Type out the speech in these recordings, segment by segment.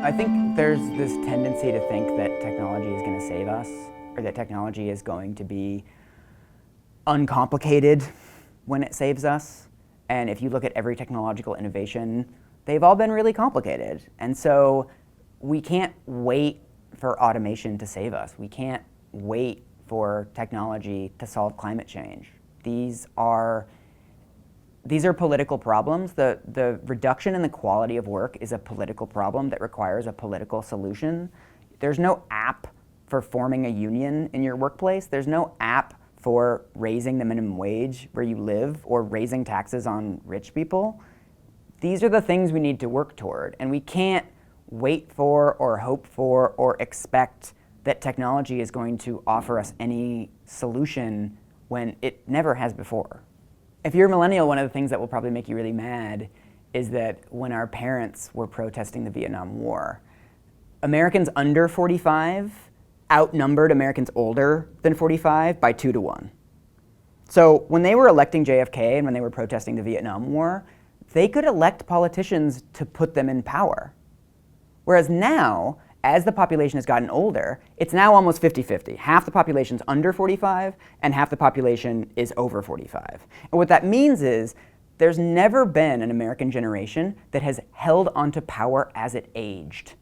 I think there's this tendency to think that technology is going to save us, or that technology is going to be uncomplicated when it saves us. And if you look at every technological innovation, they've all been really complicated. And so we can't wait for automation to save us. We can't wait for technology to solve climate change. These are political problems. The reduction in the quality of work is a political problem that requires a political solution. There's no app for forming a union in your workplace. There's no app for raising the minimum wage where you live or raising taxes on rich people. These are the things we need to work toward, and we can't wait for or hope for or expect that technology is going to offer us any solution when it never has before. If you're a millennial, one of the things that will probably make you really mad is that when our parents were protesting the Vietnam War, Americans under 45 outnumbered Americans older than 45 by 2 to 1. So when they were electing JFK and when they were protesting the Vietnam War, they could elect politicians to put them in power. Whereas now, as the population has gotten older, it's now almost 50-50. Half the population's under 45 and half the population is over 45. And what that means is there's never been an American generation that has held onto power as it aged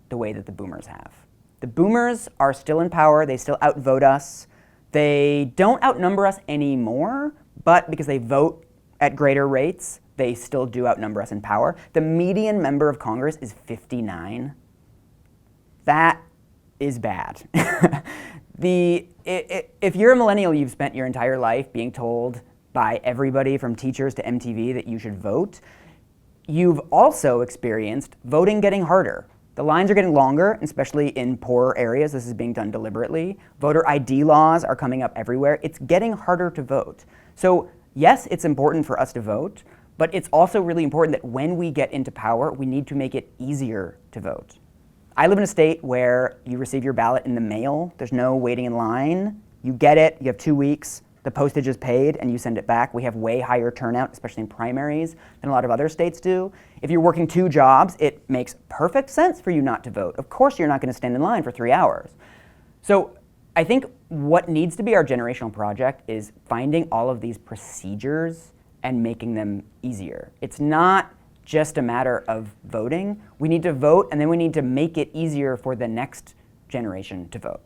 the way that the boomers have. The boomers are still in power, they still outvote us. They don't outnumber us anymore, but because they vote at greater rates, they still do outnumber us in power. The median member of Congress is 59. That is bad. If you're a millennial, you've spent your entire life being told by everybody from teachers to MTV that you should vote. You've also experienced voting getting harder. The lines are getting longer, especially in poorer areas. This is being done deliberately. Voter ID laws are coming up everywhere. It's getting harder to vote. So yes, it's important for us to vote, but it's also really important that when we get into power, we need to make it easier to vote. I live in a state where you receive your ballot in the mail. There's no waiting in line. You get it, you have 2 weeks, the postage is paid, and you send it back. We have way higher turnout, especially in primaries, than a lot of other states do. If you're working 2 jobs, it makes perfect sense for you not to vote. Of course you're not going to stand in line for 3 hours. So I think what needs to be our generational project is finding all of these procedures and making them easier. It's not just a matter of voting. We need to vote, and then we need to make it easier for the next generation to vote.